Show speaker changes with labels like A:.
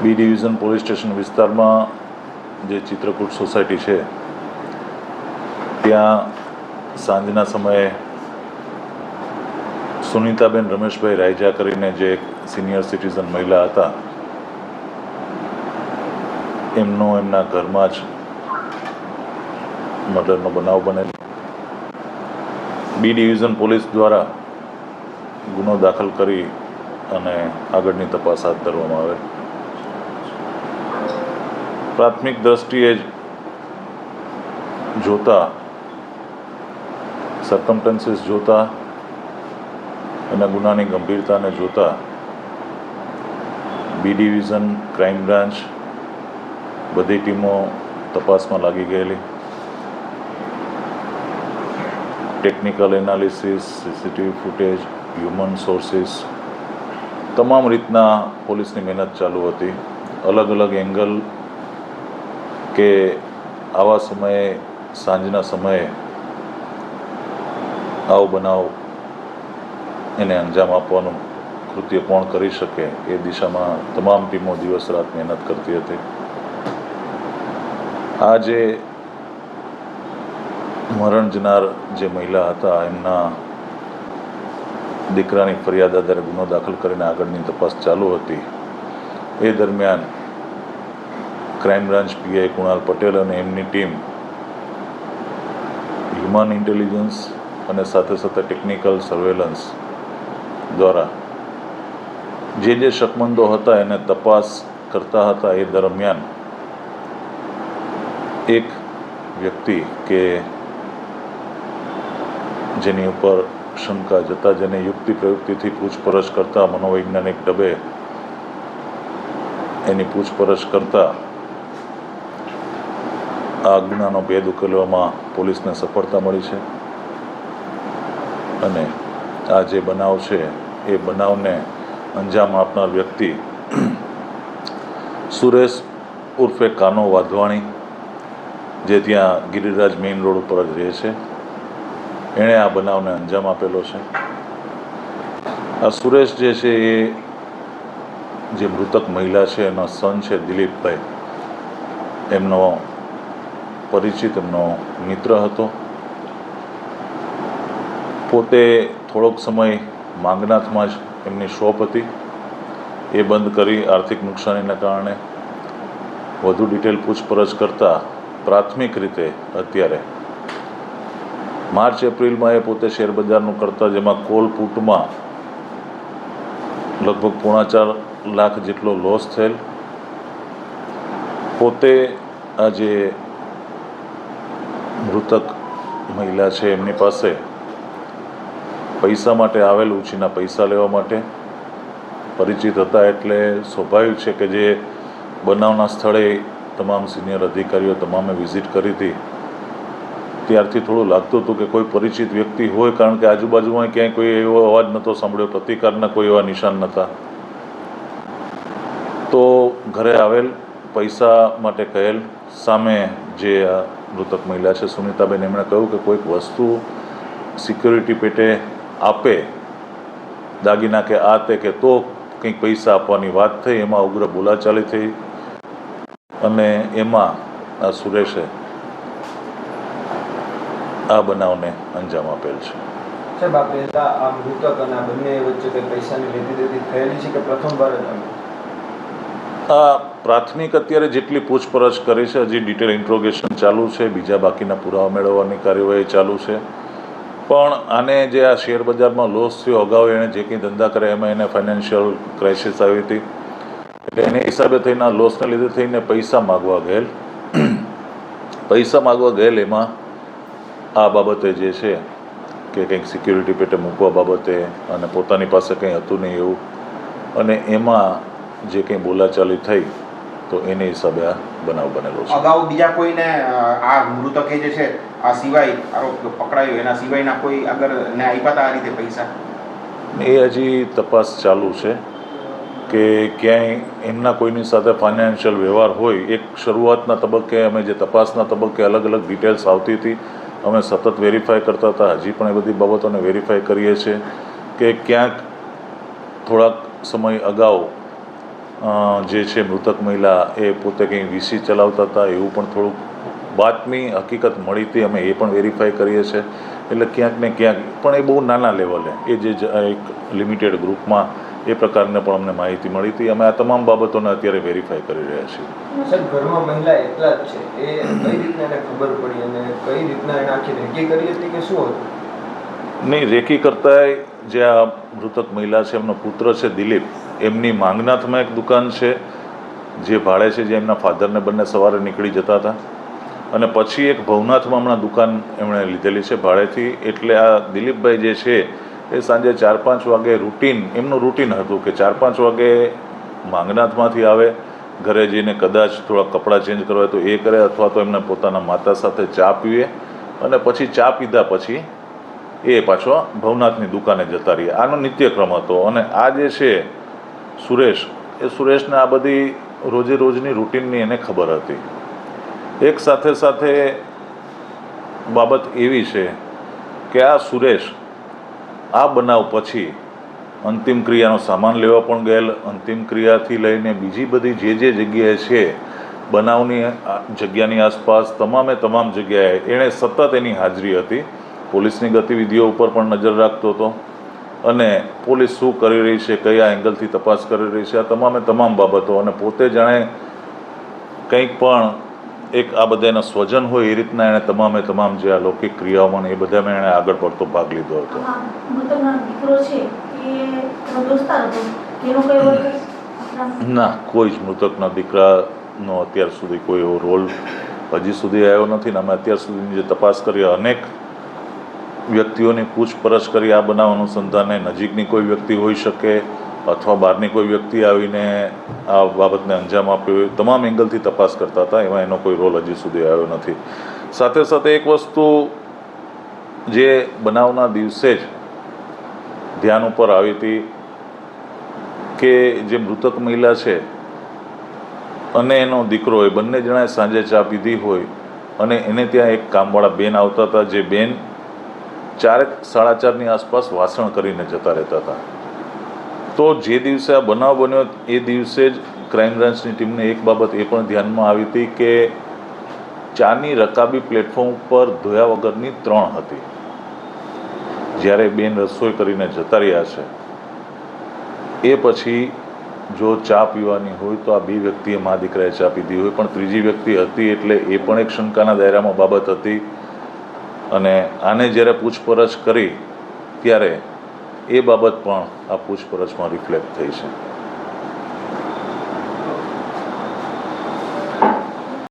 A: B division police station વિસ્તારમાં જે Chitrakoot society છે ત્યાં સાંજના સમયે સુનિતાબેન રમેશભાઈ રાયજા કરીને જે એક સિનિયર સિટીઝન મહિલા હતા, એમના ઘરમાં જ મર્ડરનો બનાવ બનેલ. બી ડિવિઝન પોલીસ દ્વારા ગુનો દાખલ કરી અને આગળની તપાસ હાથ ધરવામાં આવે. પ્રાથમિક દ્રષ્ટિએ જોતા, સર્કમસ્ટન્સીસ જોતા અને ગુનાની ગંભીરતાને જોતા બી ડિવિઝન, ક્રાઇમ બ્રાન્ચ બધી ટીમો તપાસમાં લાગી ગયેલી. Technical analysis, CCTV footage, human sources, તમામ રીતના પોલીસની મહેનત ચાલુ હતી. અલગ અલગ એંગલ કે આવા સમયે, સાંજના સમયે આવો બનાવ એને અંજામ આપવાનું કૃત્ય કોણ કરી શકે એ દિશામાં તમામ ટીમો દિવસ રાત મહેનત કરતી હતી. આ જે મરણ જનાર જે મહિલા હતા, એમના દીકરાની ફરિયાદ આધારે ગુનો દાખલ કરીને આગળની તપાસ ચાલુ હતી. એ દરમિયાન crime branch PI Kunal Patel અને એમની ટીમ હ્યુમન ઇન્ટેલિજન્સ અને સાથે સાથે ટેકનિકલ સર્વેલન્સ દ્વારા જે શકમંદો હતા એને તપાસ કરતા હતા. એ દરમિયાન એક વ્યક્તિ કે જેની ઉપર શંકા જતા, જેને યુક્તિ પ્રયુક્તિથી પૂછપરછ કરતા, મનોવૈજ્ઞાનિક ઢબે એની પૂછપરછ કરતા આ ગુનાનો ભેદ ઉકેલવામાં પોલીસને સફળતા મળી છે. અને આ જે બનાવ છે એ બનાવને અંજામ આપનાર વ્યક્તિ સુરેશ ઉર્ફે કાનો વાધવાણી, જે ત્યાં ગિરિરાજ મેઇન રોડ ઉપર જ રહે છે, એણે આ બનાવને અંજામ આપેલો છે. આ સુરેશ જે છે એ જે મૃતક મહિલા છે એનો સન છે દિલીપભાઈ, એમનો પરિચિત, એમનો મિત્ર હતો. પોતે થોડોક સમય માંગનાથમાં જ એમની શોપ હતી, એ બંધ કરી આર્થિક નુકસાનીને કારણે વધુ ડિટેલ પૂછપરછ કરતાં પ્રાથમિક રીતે અત્યારે માર્ચ એપ્રિલમાં એ પોતે શેરબજારનું કરતા, જેમાં કોલ પુટમાં લગભગ 4.5 લાખ જેટલો લોસ થયેલ. પોતે આ જે મૃતક મહિલા છે એમની પાસે પૈસા માટે આવેલ, ઉછીના પૈસા લેવા માટે પરિચિત હતા. એટલે સ્વાભાવિક છે કે જે બનાવના સ્થળે તમામ સિનિયર અધિકારીઓ તમામે વિઝિટ કરી હતી, ત્યારથી થોડું લાગતું હતું કે કોઈ પરિચિત વ્યક્તિ હોય, કારણ કે આજુબાજુમાં ક્યાંય કોઈ એવો અવાજ નહોતો સાંભળ્યો, પ્રતિકારના કોઈ એવા નિશાન નહોતા. તો ઘરે આવેલ, પૈસા માટે કહેલ, સામે જે આ મૃતક મહિલા છે સુનિતાબેન, એમણે કહ્યું કે કોઈક વસ્તુ સિક્યોરિટી પેટે આપે, દાગીના કે આ તે, કે તો કંઈક પૈસા આપવાની વાત થઈ. એમાં ઉગ્ર બોલાચાલી થઈ અને એમાં આ સુરેશે આ બનાવને અંજામ આપેલ છે.
B: સાહેબ, આ પહેલા આ મૃતક અને આ બંને વચ્ચે કંઈ પૈસાની લેતી દેતી થયેલી છે કે પ્રથમવાર જ?
A: આ પ્રાથમિક અત્યારે જેટલી પૂછપરછ કરી છે, હજી ડિટેલ ઇન્ટ્રોગેશન ચાલુ છે, બીજા બાકીના પુરાવા મેળવવાની કાર્યવાહી ચાલુ છે. પણ આને જે આ શેર બજારમાં લોસ થયો, અગાઉ એણે જે કંઈ ધંધા કર્યા એમાં એને ફાઇનાન્શિયલ ક્રાઇસિસ આવી હતી, એટલે એને હિસાબે થઈને આ લોસને લીધે થઈને પૈસા માગવા ગયેલ. એમાં આ બાબતે જે છે કે કંઈક સિક્યોરિટી પેટે મૂકવા બાબતે અને પોતાની પાસે કંઈ હતું નહીં એવું, અને એમાં જે કંઈ બોલાચાલી થઈ તો એને હિસાબે આ બનાવ બનેલો છે.
C: અગાઉ બીજા કોઈને આ મૃતકે જે છે આ સિવાય આરોપ પકડાયો એના સિવાયના કોઈ આગળ ને આપ્યા હતા આ રીતે પૈસા?
A: એ હજી તપાસ ચાલુ છે કે ક્યાંય એમના કોઈની સાથે ફાઇનાન્શિયલ વ્યવહાર હોય. એક શરૂઆતના તબક્કે અમે જે તપાસના તબક્કે અલગ અલગ ડિટેલ્સ આવતી હતી, અમે સતત વેરીફાઈ કરતા હતા. હજી પણ એ બધી બાબતોને વેરીફાઈ કરીએ છીએ કે ક્યાંક થોડાક સમય અગાઉ જે છે મૃતક મહિલા એ પોતે કંઈ વીસી ચલાવતા હતા એવું પણ થોડુંક બાતમી હકીકત મળી હતી. અમે એ પણ વેરીફાઈ કરીએ છીએ. એટલે ક્યાંક ને ક્યાંક પણ એ બહુ નાના લેવલે એ જે એક લિમિટેડ ગ્રુપમાં એ પ્રકારને પણ અમને માહિતી મળી હતી. અમે આ તમામ બાબતોને અત્યારે વેરીફાઈ કરી રહ્યા છીએ.
B: સાહેબ, ઘરમાં મહિલા એકલા જ છે, એ કઈ રીતના એને ખબર પડી અને કઈ રીતના એને આખી રેકી કરી હતી કે શું હતું?
A: નહીં, રેકી કરતાંય જે આ મૃતક મહિલા છે એમનો પુત્ર છે દિલીપ, એમની માંગનાથમાં એક દુકાન છે જે ભાડે છે, જે એમના ફાધરને બંને સવારે નીકળી જતા હતા અને પછી એક ભવનાથમાં હમણાં દુકાન એમણે લીધેલી છે ભાડેથી. એટલે આ દિલીપભાઈ જે છે એ સાંજે 4-5 વાગે એમનું રૂટીન હતું કે 4-5 વાગે માંગનાથમાંથી આવે, ઘરે જઈને કદાચ થોડા કપડાં ચેન્જ કરવા તો એ કરે અથવા તો એમના પોતાના માતા સાથે ચા પીવે અને પછી ચા પીધા પછી એ પાછો ભવનાથની દુકાને જતા રહીએ. આનો નિત્યક્રમ હતો. અને આ જે છે સુરેશને આ બધી રોજે રોજની રૂટીનની એને ખબર હતી. એક સાથે સાથે બાબત એવી છે કે આ સુરેશ આ બનાવ પછી અંતિમ ક્રિયાનો સામાન લેવા પણ ગયેલ, અંતિમ ક્રિયાથી લઈને બીજી બધી જે જગ્યાએ છે બનાવની જગ્યાની આસપાસ તમામ જગ્યાએ એણે સતત એની હાજરી હતી. પોલીસની ગતિવિધિઓ ઉપર પણ નજર રાખતો હતો અને પોલીસ શું કરી રહી છે, કયા એંગલથી તપાસ કરી રહી છે, આ તમામ બાબતો. અને પોતે જાણે કંઈક પણ એક આ બધાના સ્વજન હોય એ રીતના એણે તમામ જે અલૌકિક ક્રિયાઓમાં એ બધામાં એણે આગળ પડતો ભાગ લીધો હતો. ના, કોઈ જ મૃતકના દીકરાનો અત્યાર સુધી કોઈ એવો રોલ હજી સુધી આવ્યો નથી. ને અમે અત્યાર સુધીની જે તપાસ કરી, અનેક વ્યક્તિઓની પૂછપરછ કરી આ બનાવ અનુસંધાને, નજીકની કોઈ વ્યક્તિ હોઈ શકે અથવા બહારની કોઈ વ્યક્તિ આવીને આ બાબતને અંજામ આપ્યો હોય, તમામ એંગલથી તપાસ કરતા હતા. એમાં એનો કોઈ રોલ હજી સુધી આવ્યો નથી. સાથે સાથે એક વસ્તુ જે બનાવના દિવસે જ ધ્યાન ઉપર આવી હતી કે જે મૃતક મહિલા છે અને એનો દીકરો, એ બંને જણાએ સાંજે ચા પીધી હોય અને એને ત્યાં એક કામવાળા બેન આવતા હતા, જે બેન 4-4:30 આસપાસ વાસણ કરીને જતા રહેતા હતા. તો જે દિવસે આ બનાવ બન્યો એ દિવસે જ ક્રાઇમ બ્રાન્ચની ટીમને એક બાબત એ પણ ધ્યાનમાં આવી હતી કે ચાની રકાબી પ્લેટફોર્મ ઉપર ધોયા વગરની 3 હતી. જ્યારે બેન રસોઈ કરીને જતા રહ્યા છે એ પછી જો ચા પીવાની હોય તો આ 2 વ્યક્તિએ મા દીકરાએ ચા પીધી હોય, પણ ત્રીજી વ્યક્તિ હતી એટલે એ પણ એક શંકાના દાયરામાં બાબત હતી. અને આને જ્યારે પૂછપરછ કરી ત્યારે એ બાબત પણ આ પૂછપરછમાં રિફ્લેક્ટ થઈ છે.